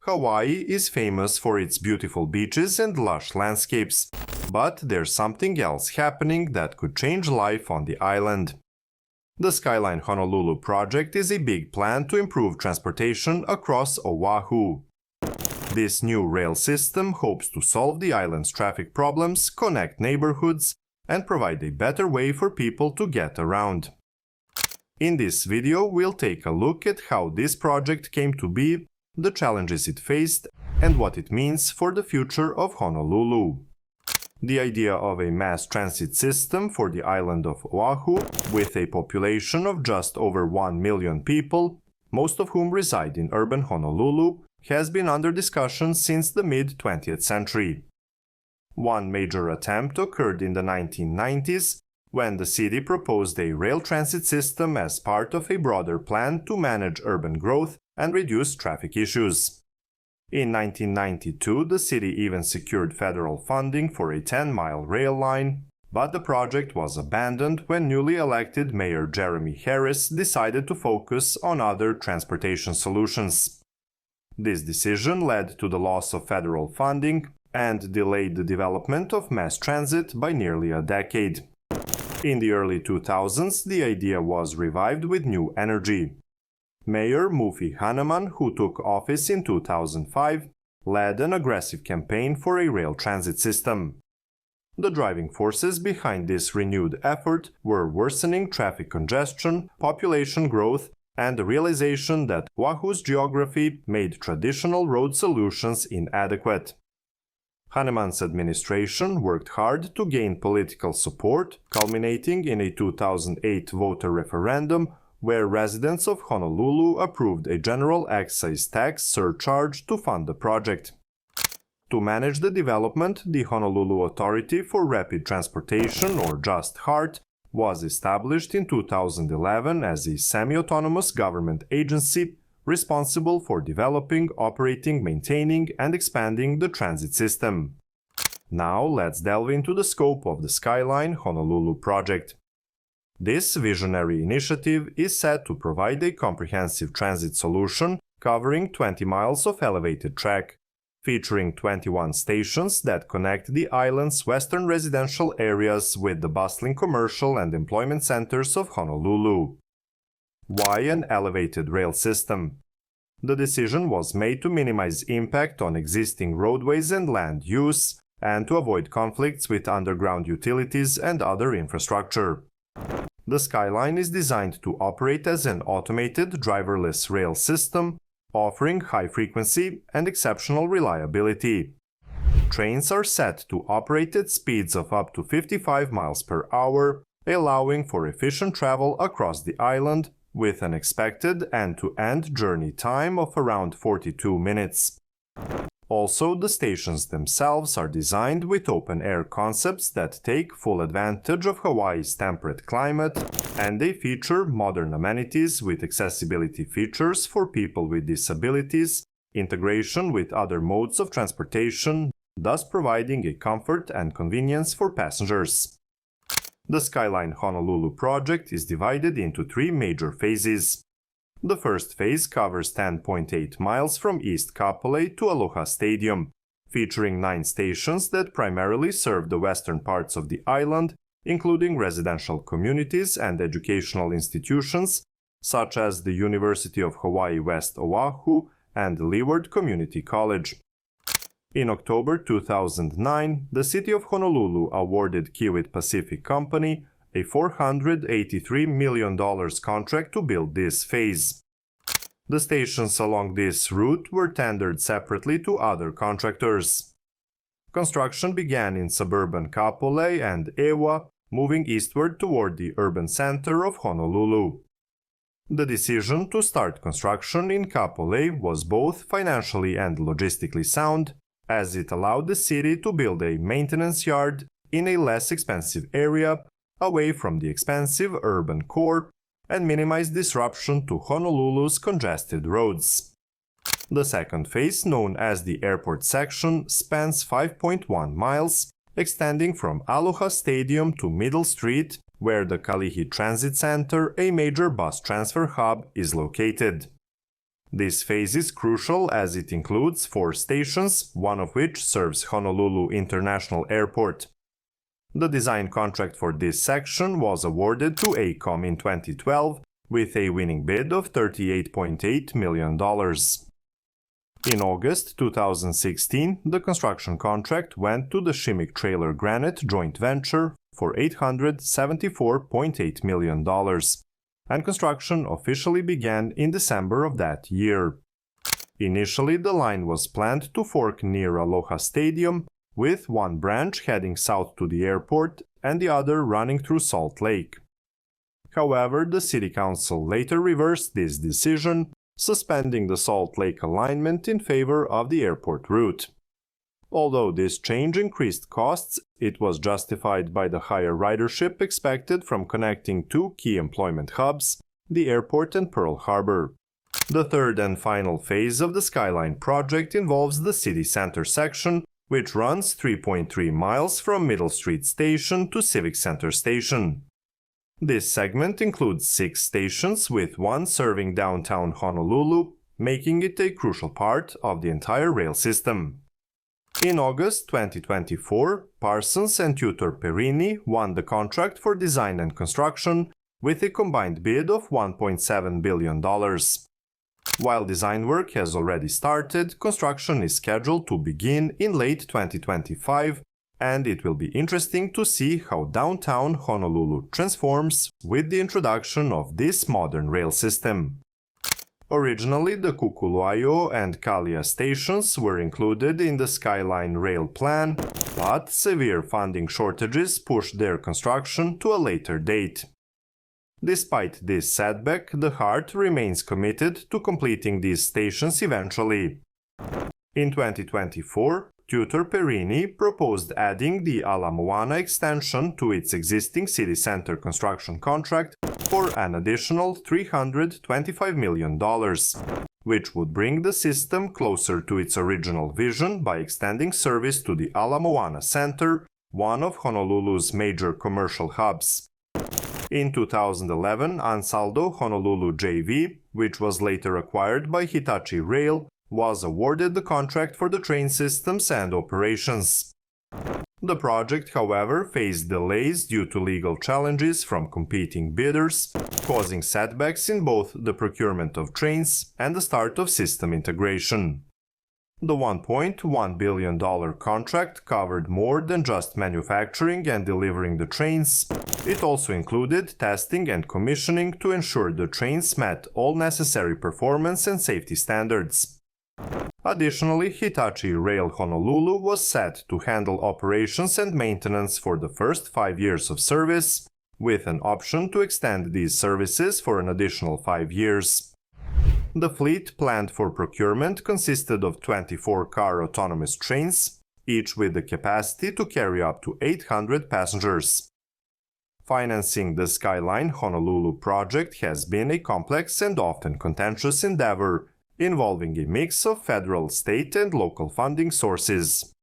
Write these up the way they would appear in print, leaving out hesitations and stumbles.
Hawaii is famous for its beautiful beaches and lush landscapes, but there's something else happening that could change life on the island. The Skyline Honolulu Project is a big plan to improve transportation across Oahu. This new rail system hopes to solve the island's traffic problems, connect neighborhoods, and provide a better way for people to get around. In this video, we'll take a look at how this project came to be, the challenges it faced, and what it means for the future of Honolulu. The idea of a mass transit system for the island of Oahu, with a population of just over 1 million people, most of whom reside in urban Honolulu, has been under discussion since the mid-20th century. One major attempt occurred in the 1990s, when the city proposed a rail transit system as part of a broader plan to manage urban growth and reduce traffic issues. In 1992, the city even secured federal funding for a 10-mile rail line, but the project was abandoned when newly elected Mayor Jeremy Harris decided to focus on other transportation solutions. This decision led to the loss of federal funding and delayed the development of mass transit by nearly a decade. In the early 2000s, the idea was revived with new energy. Mayor Mufi Hannemann, who took office in 2005, led an aggressive campaign for a rail transit system. The driving forces behind this renewed effort were worsening traffic congestion, population growth, and the realization that Oahu's geography made traditional road solutions inadequate. Hannemann's administration worked hard to gain political support, culminating in a 2008 voter referendum where residents of Honolulu approved a general excise tax surcharge to fund the project. To manage the development, the Honolulu Authority for Rapid Transportation, or Just HART, was established in 2011 as a semi-autonomous government agency responsible for developing, operating, maintaining, and expanding the transit system. Now let's delve into the scope of the Skyline Honolulu Project. This visionary initiative is set to provide a comprehensive transit solution covering 20 miles of elevated track, featuring 21 stations that connect the island's western residential areas with the bustling commercial and employment centers of Honolulu. Why an elevated rail system? The decision was made to minimize impact on existing roadways and land use, and to avoid conflicts with underground utilities and other infrastructure. The Skyline is designed to operate as an automated driverless rail system, offering high frequency and exceptional reliability. Trains are set to operate at speeds of up to 55 miles per hour, allowing for efficient travel across the island, with an expected end-to-end journey time of around 42 minutes. Also, the stations themselves are designed with open-air concepts that take full advantage of Hawaii's temperate climate, and they feature modern amenities with accessibility features for people with disabilities, integration with other modes of transportation, thus providing a comfort and convenience for passengers. The Skyline Honolulu project is divided into 3 major phases. The first phase covers 10.8 miles from East Kapolei to Aloha Stadium, featuring 9 stations that primarily serve the western parts of the island, including residential communities and educational institutions, such as the University of Hawaii West Oahu and Leeward Community College. In October 2009, the City of Honolulu awarded Kiewit Pacific Company a $483 million contract to build this phase. The stations along this route were tendered separately to other contractors. Construction began in suburban Kapolei and Ewa, moving eastward toward the urban center of Honolulu. The decision to start construction in Kapolei was both financially and logistically sound, as it allowed the city to build a maintenance yard in a less expensive area away from the expensive urban core and minimize disruption to Honolulu's congested roads. The second phase, known as the airport section, spans 5.1 miles, extending from Aloha Stadium to Middle Street, where the Kalihi Transit Center, a major bus transfer hub, is located. This phase is crucial as it includes 4 stations, one of which serves Honolulu International Airport. The design contract for this section was awarded to AECOM in 2012 with a winning bid of $38.8 million. In August 2016, the construction contract went to the Shimmick Trailer Granite joint venture for $874.8 million, and construction officially began in December of that year. Initially, the line was planned to fork near Aloha Stadium, with one branch heading south to the airport and the other running through Salt Lake. However, the City Council later reversed this decision, suspending the Salt Lake alignment in favor of the airport route. Although this change increased costs, it was justified by the higher ridership expected from connecting 2 key employment hubs, the airport and Pearl Harbor. The third and final phase of the Skyline project involves the city center section, which runs 3.3 miles from Middle Street Station to Civic Center Station. This segment includes 6 stations, with one serving downtown Honolulu, making it a crucial part of the entire rail system. In August 2024, Parsons and Tutor Perini won the contract for design and construction with a combined bid of $1.7 billion. While design work has already started, construction is scheduled to begin in late 2025, and it will be interesting to see how downtown Honolulu transforms with the introduction of this modern rail system. Originally, the Kukuluaio and Kalia stations were included in the Skyline Rail plan, but severe funding shortages pushed their construction to a later date. Despite this setback, the Heart remains committed to completing these stations eventually. In 2024, Tutor Perini proposed adding the Ala Moana extension to its existing city center construction contract for an additional $325 million, which would bring the system closer to its original vision by extending service to the Ala Moana Center, one of Honolulu's major commercial hubs. In 2011, Ansaldo Honolulu JV, which was later acquired by Hitachi Rail, was awarded the contract for the train systems and operations. The project, however, faced delays due to legal challenges from competing bidders, causing setbacks in both the procurement of trains and the start of system integration. The $1.1 billion contract covered more than just manufacturing and delivering the trains. It also included testing and commissioning to ensure the trains met all necessary performance and safety standards. Additionally, Hitachi Rail Honolulu was set to handle operations and maintenance for the first 5 years of service, with an option to extend these services for an additional 5 years. The fleet planned for procurement consisted of 24-car autonomous trains, each with the capacity to carry up to 800 passengers. Financing the Skyline Honolulu project has been a complex and often contentious endeavor, involving a mix of federal, state, and local funding sources.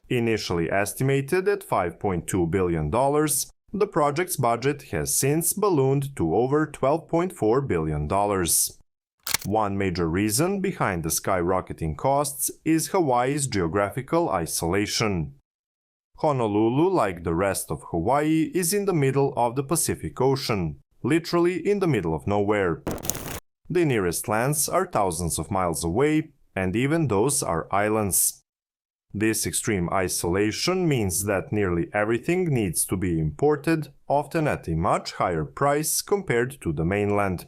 Initially estimated at $5.2 billion, the project's budget has since ballooned to over $12.4 billion. One major reason behind the skyrocketing costs is Hawaii's geographical isolation. Honolulu, like the rest of Hawaii, is in the middle of the Pacific Ocean, literally in the middle of nowhere. The nearest lands are thousands of miles away, and even those are islands. This extreme isolation means that nearly everything needs to be imported, often at a much higher price compared to the mainland.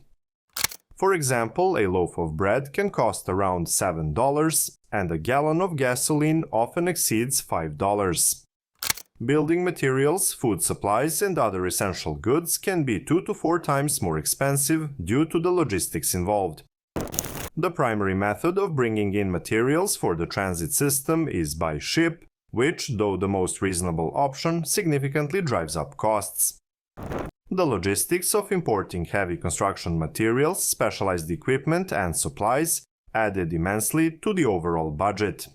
For example, a loaf of bread can cost around $7, and a gallon of gasoline often exceeds $5. Building materials, food supplies, and other essential goods can be 2 to 4 times more expensive due to the logistics involved. The primary method of bringing in materials for the transit system is by ship, which, though the most reasonable option, significantly drives up costs. The logistics of importing heavy construction materials, specialized equipment, and supplies added immensely to the overall budget.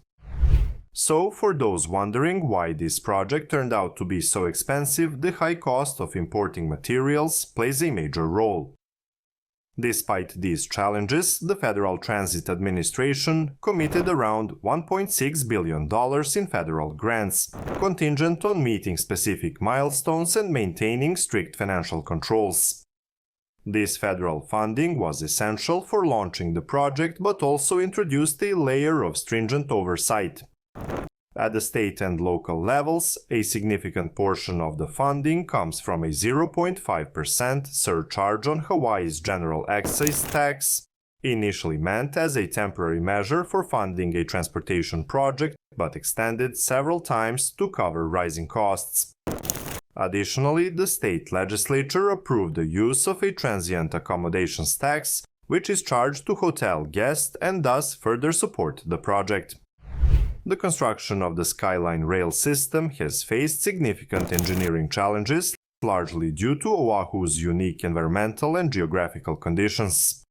So, for those wondering why this project turned out to be so expensive, the high cost of importing materials plays a major role. Despite these challenges, the Federal Transit Administration committed around $1.6 billion in federal grants, contingent on meeting specific milestones and maintaining strict financial controls. This federal funding was essential for launching the project, but also introduced a layer of stringent oversight. At the state and local levels, a significant portion of the funding comes from a 0.5% surcharge on Hawaii's general excise tax, initially meant as a temporary measure for funding a transportation project, but extended several times to cover rising costs. Additionally, the state legislature approved the use of a transient accommodations tax, which is charged to hotel guests and thus further support the project. The construction of the Skyline rail system has faced significant engineering challenges, largely due to Oahu's unique environmental and geographical conditions.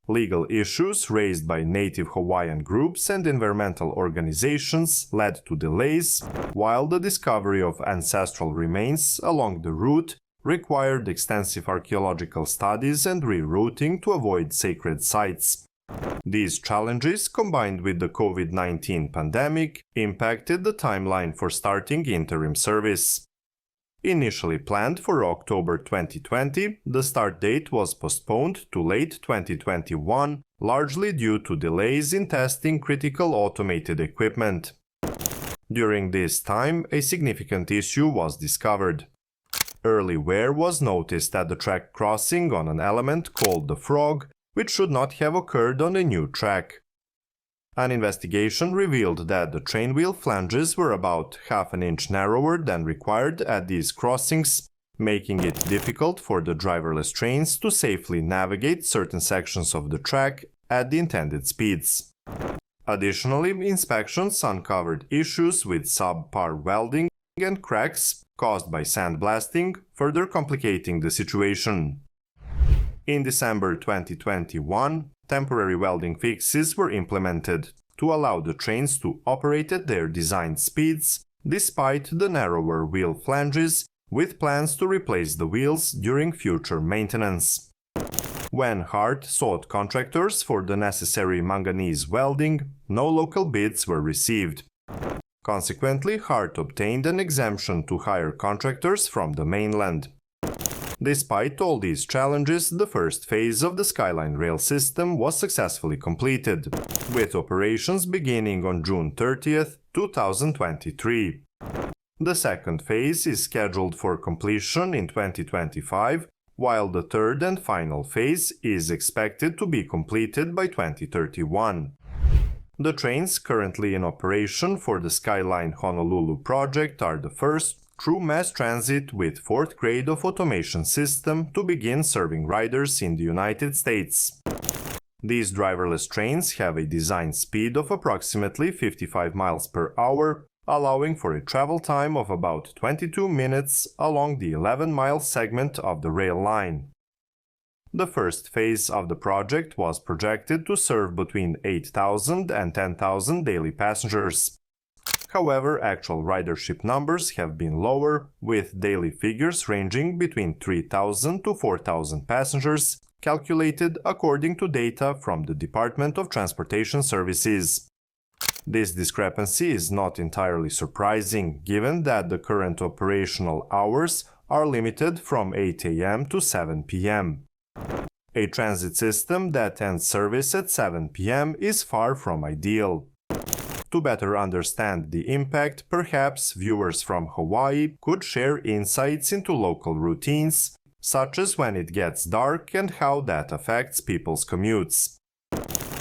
Legal issues raised by native Hawaiian groups and environmental organizations led to delays, while the discovery of ancestral remains along the route required extensive archaeological studies and rerouting to avoid sacred sites. These challenges, combined with the COVID-19 pandemic, impacted the timeline for starting interim service. Initially planned for October 2020, the start date was postponed to late 2021, largely due to delays in testing critical automated equipment. During this time, a significant issue was discovered. Early wear was noticed at the track crossing on an element called the frog, which should not have occurred on a new track. An investigation revealed that the train wheel flanges were about half an inch narrower than required at these crossings, making it difficult for the driverless trains to safely navigate certain sections of the track at the intended speeds. Additionally, inspections uncovered issues with subpar welding and cracks caused by sandblasting, further complicating the situation. In December 2021, temporary welding fixes were implemented to allow the trains to operate at their designed speeds despite the narrower wheel flanges, with plans to replace the wheels during future maintenance. When Hart sought contractors for the necessary manganese welding, no local bids were received. Consequently, Hart obtained an exemption to hire contractors from the mainland. Despite all these challenges, the first phase of the Skyline rail system was successfully completed, with operations beginning on June 30, 2023. The second phase is scheduled for completion in 2025, while the third and final phase is expected to be completed by 2031. The trains currently in operation for the Skyline Honolulu Project are the first true mass transit with fourth grade of automation system to begin serving riders in the United States. These driverless trains have a design speed of approximately 55 miles per hour, allowing for a travel time of about 22 minutes along the 11-mile segment of the rail line. The first phase of the project was projected to serve between 8,000 and 10,000 daily passengers. However, actual ridership numbers have been lower, with daily figures ranging between 3,000 to 4,000 passengers, calculated according to data from the Department of Transportation Services. This discrepancy is not entirely surprising, given that the current operational hours are limited from 8 a.m. to 7 p.m. A transit system that ends service at 7 p.m. is far from ideal. To better understand the impact, perhaps viewers from Hawaii could share insights into local routines, such as when it gets dark and how that affects people's commutes.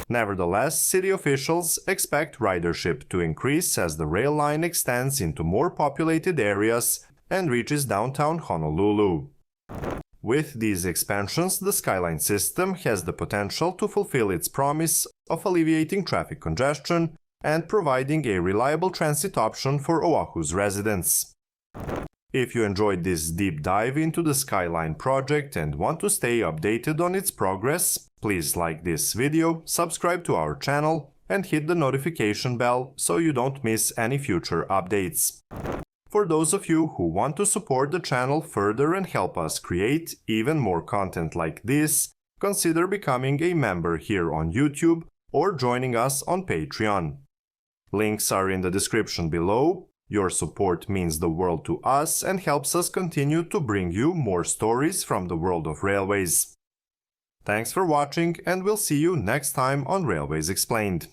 Nevertheless, city officials expect ridership to increase as the rail line extends into more populated areas and reaches downtown Honolulu. With these expansions, the Skyline system has the potential to fulfill its promise of alleviating traffic congestion and providing a reliable transit option for Oahu's residents. If you enjoyed this deep dive into the Skyline project and want to stay updated on its progress, please like this video, subscribe to our channel, and hit the notification bell so you don't miss any future updates. For those of you who want to support the channel further and help us create even more content like this, consider becoming a member here on YouTube or joining us on Patreon. Links are in the description below. Your support means the world to us and helps us continue to bring you more stories from the world of railways. Thanks for watching, and we'll see you next time on Railways Explained.